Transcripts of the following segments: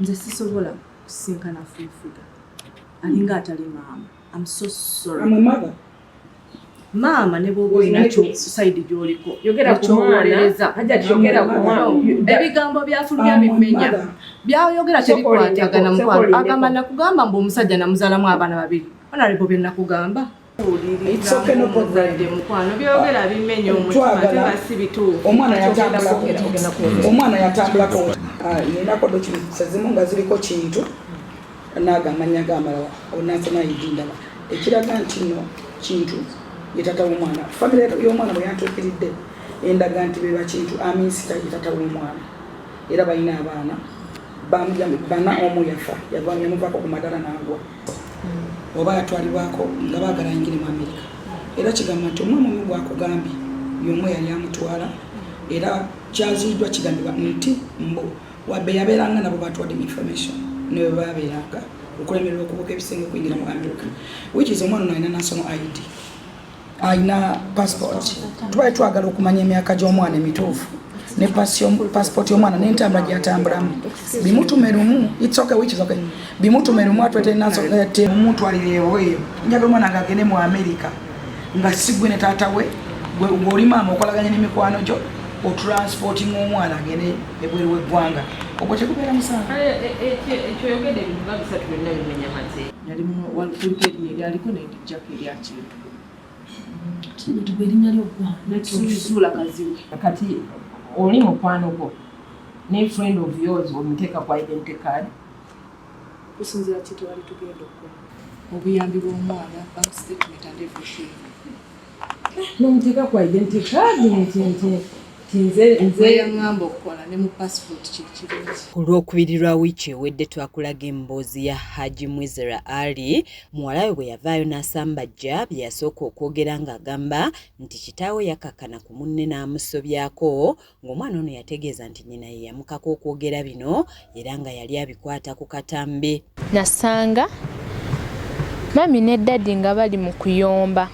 nze sisobola kusinkana Fullfigure alinga atali maama. I'm so sorry. I'm a mother. Mama ne bwoba inacho side gyoliko yogera ku mwana Hajjat yogera ku mwana ebigambo byafulumya bimenya byayogera tebikwatagana mukwano agamba nakugamba mbu omusajja namuzalamu abaana babiri honorable bye nakugamba It's okay, no problem. mukwano byogera bimenya omutima tebasi bituufu omwana yatambulako ninako dokimusazimu nga ziriko kintu n'agamba nyagamala onasana idindala ekiraga nti no kintu yetata w'omwana family y'omwana bwe yantuukiridde endaga nti beba kintu aminsita yetata w'omwana era balina abaana bana omu yafa yamuvako ku madala n'agwa oba yatwalibwako nga baagala ayingire mu Amerika era kigamba nti omwana omu gwakugambye y'omu yali amutwala era kyaziiddwa kigambibwa nti mbu wabbe yabeeranga nabo batwadde information ne bwe babeeranga okulemererwa okubuuka ebisenge okuyingira mu Amerika which is omwana ono alina national ID aina passport tubaye twagala okumanya emyaka gy'omwana emituufu ne passport y'omwana n'entambula gy'atambulamu bimutume lumu it's okay which is okay bimutume lumu atwete naso omuntu alireeweeyo njaga omwana ng'agende mu Amerika nga sigwe ne taata we bw'oli maama okolaganya n'emikwano gyo otransporting omwana agende ebweru w'eggwanga ogwo tekubeera musango ekyo yogedde ebintu nga bisatu byonna bimenya mate yalimu walipulipedi aliko n'edijjako erya kintu Zuula kaziwe kati oli mukwano gwo ne friend of yours omuteeka ku identity card kusinzira kiti wali tugenda okukola obuyambi bw'omwana bank statement and everything n'omuteeka ku identity card nze yaŋŋamba okukola ne mu passport kyekirungi. Ku Lwokubiri lwa wiiki ewedde twakulaga emboozi ya Haji Mwizera Ali muwala we bwe yavaayo n'asambajja bye yasooka okwogera ng'agamba nti kitaawe yakakana ku munne n'amusobyako ng'omwana ono yategeeza nti nnyina ye yamukako okwogera bino era nga yali abikwata ku katambi. Nasanga mami ne daddy nga bali mu kuyomba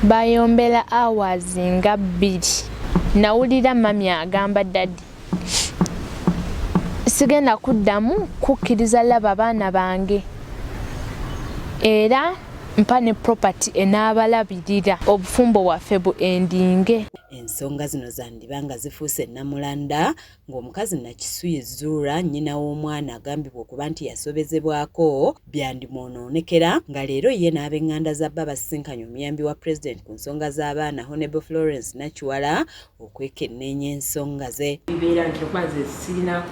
bayombera hours nga 2. Nawulira mami agamba daddy sigenda kuddamu kukkiriza laba abaana bange era mpa ne property enaabalabirira obufumbo waffe bu endinge. Ensonga zino zandibanga zifuuse Namulanda ng'omukazi Nakisuyi Zuula nnyina w'omwana agambibwa okuba nti yasobezebwako byandimwonoonekera nga leero ye n'ab'eŋŋanda za bba basisinkanye omuyambi wa President ku nsonga z'abaana Honorable Florence Nakiwala okwekenneenya ensonga ze. Bibeera nti okwanze sirina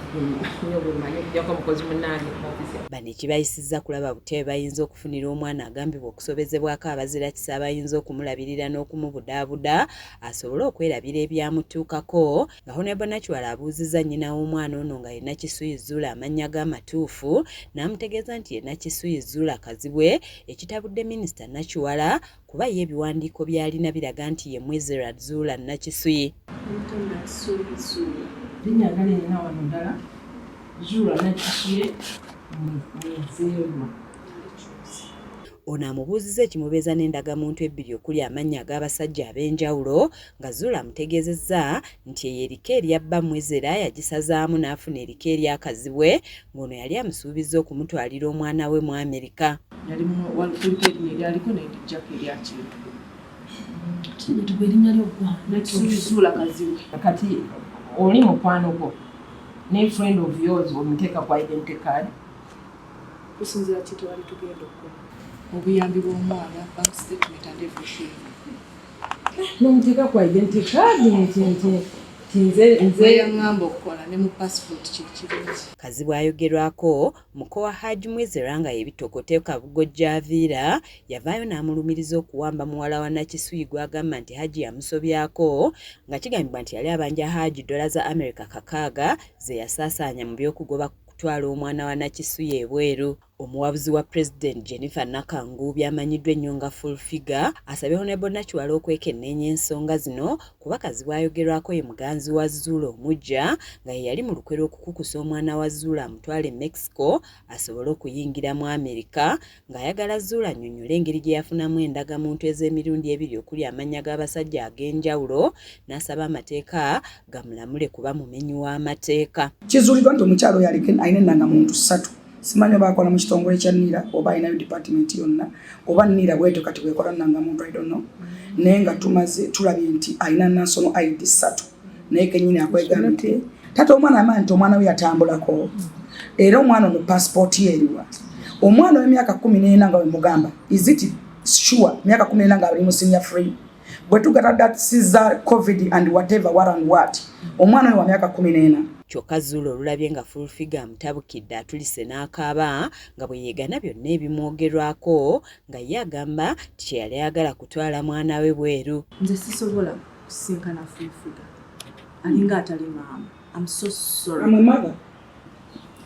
nnyo bwe mmanyi okujjako omukozi munnange mu ofisi. Bano ekibayisizza kulaba butebe bayinza okufunira omwana agambibwa okusobezebwako abazira kisa abayinza okumulabirira n'okumubudaabuda asobole okwerabira ebyamutuukako nga Honorable Nakiwala abuuzizza nnyina w'omwana ono nga ye Nakisuyi Zuula amannya g'amatuufu n'amutegeeza nti ye Nakisuyi Zuula kazibwe ekitabudde Minisita Nakiwala kuba ye ebiwandiiko by'alina biraga nti ye Mwizera Zuula Nakisuyi. Linnya nga lirina wano ddala Zuula Nakisuyi Mwizerwa. Ono amubuuzizza ekimubeeza n'endagamuntu ebbiri okuli amannya ag'abasajja ab'enjawulo nga Zuula amutegeezezza nti eyo erika erya bba Mwizera yagisazaamu n'afuna erika eryakazibwe ng'ono yali amusuubizza okumutwalira omwana we mu Amerika. Yalimu walipulipedi aliko n'edijjako erya kintu Zuula kaziwe kati oli mukwano gwo ne friend of yours omuteeka ku identity card kusinzira kiti wali tugenda okukola obuyambi bw'omwana bank statement and everything n'omuteeka ku identity card nze yaŋŋamba okukola ne mu passport kyekirungi. Kazibwe ayogerwako muko wa Haji Mwizera nga yebitokote Kabugojja Aviira yavaayo n'amulumiriza okuwamba muwala wa Nakisuyi gw'agamba nti Haji yamusobyako nga kigambibwa nti yali abanja Haji dola za America 600 ze yasaasaanya mu by'okugoba kutwala omwana wa Nakisuyi ebweru. Omuwabuzi wa President Jennifer Nakangubi amanyiddwa ennyo nga Fullfigure asabye Honorable Nakiwala okwekenneenya ensonga zino kuba kazi bw'ayogerwako ye muganzi wa Zuula omujja nga ye yali mu lukwe lw'okukukusa omwana wa Zuula amutwale Mexico asobole okuyingira mu Amerika ng'ayagala Zuula annyonnyole engeri gye yafunamu endagamuntu ez'emirundi ebiri okuli amannya g'abasajja ag'enjawulo n'asaba amateeka gamulamule kuba mumenyi w'amateeka. Kizuuliddwa nti omukyalo oyo alina endagamuntu 3. Simanyi bakola mu kitongole kya NIRA oba ayinayo department yonna oba NIRA bweto kati bwekola nangamuntu I don't know. Naye nga tumaze tulabye nti ayina national ID 3 naye kenyini akwegambye tata omwana amanyi nti omwana we yatambulako era omwana ono passport ye eriwa omwana w'emyaka 14 nga we mugamba is it sure myaka 14 nga ali mu senior free bwe tugata that Caesar COVID and whatever what and what omwana we wa myaka 14. Kyokka Zuula olulabye nga Fullfigure amutabukidde atulise n'akaaba nga bwe yeegana byonna ebimwogerwako nga ye agamba ti yali ayagala kutwala mwana we bweru. Nze sisobola kusinkana Fullfigure alinga atali maama. I'm so sorry. I'm a mother.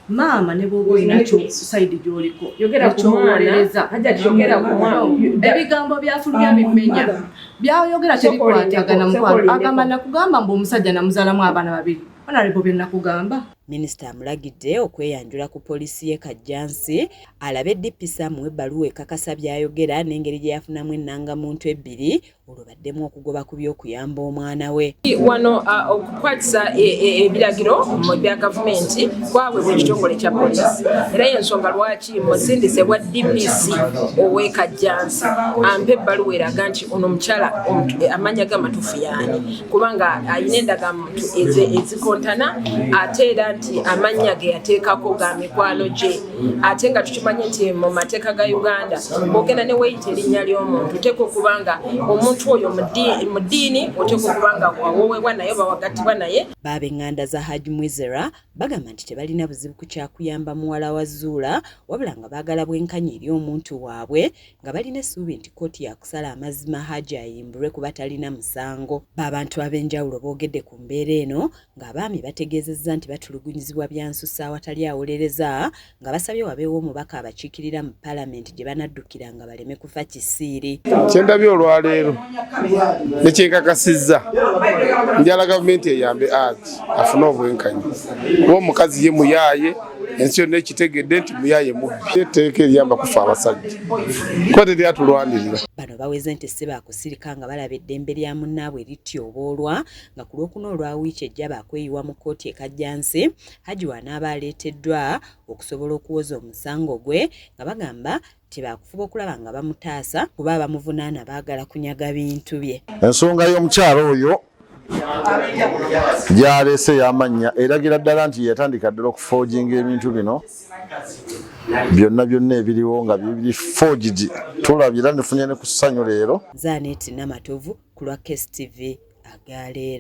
Maama ne bw'oba olinacho side gy'oliko yogera ku mwana Hajjat yogera ku mwana ebigambo bya Fullfigure bimenya byayogera tebikwatagana mukwano agamba nakugamba mbu omusajja namuzaalamu abaana babiri. Honorable bye nakugamba. Minisita amulagidde okweyanjula ku poliisi y'e Kajjansi alabe DPC amuwe ebbaluwa ekakasa by'ayogera n'engeri gye yafunamu ennangamuntu 2 olwo baddemu okugoba ku by'okuyamba omwana we. Wano okukwatisa ebiragiro mu bya gavumenti kwaweebwa ekitongole kya poliisi era y'ensonga lwaki musindise bwa DPC ow'e Kajjansi ampe ebbaluwa eraga nti ono omukyala amannya g'amatuufu y'ani kubanga ayina endagamuntu ezikontana ate era nti amannya ge yateekako ga mikwano gye ate nga tukimanyi nti mu mateeka ga Uganda bw'ogenda ne weeyita erinnya ly'omuntu oteekwa okubanga omuntu oyo mu ddiini oteekwa okubanga wawoowebwa naye bawagattibwa naye. B'ab'enganda za Hajji Mwizera bagamba nti tebalina buzibu ku kyakuyamba muwala wa Zuula wabula nga baagala bwenkanya eri omuntu waabwe nga balina essuubi nti kkooti yakusala amazima Hajji ayimbulwe kuba talina musango. B'abantu ab'enjawulo boogedde ku mbeera eno ng'abaami bategeezezza nti batulugunyizibwa byansussa awatali awolereza nga basabye wabeewo omubaka abakiikirira mu Paalamenti gye banaddukira nga baleme kufa kisiiri. Kyendabye olwaleero ne kyenkakasizza njala gavumenti eyambe afune obwenkanya kuba omukazi ye muyaaye ensi yonna ekitegedde nti muyaaye mubbi etteeka eriyamba kufa abasajja ko teryatulwanirira. Bano baweze nti si baakusirika nga balaba eddembe lya munnaabwe lityobaalwa nga ku lwokuna olwa wiiki ejja baakweyiwa mu kkooti e Kajjansi Hajji w'anaaba aleeteddwa okusobola okuwoza omusango gwe nga bagamba tebaakufuba okulaba nga bamutaasa kuba abamuvunaana baagala kunyaga bintu bye. Ensonga y'omukyalo oyo gy'aleese y'amannya eragira ddala nti yatandika ddala okufoojinga ebintu bino byonna ebiriwo nga biri forged. Tulabye era nefunye ne ku ssanyu leero. Zaaneti Namatovu ku lwa KSTV agaleero.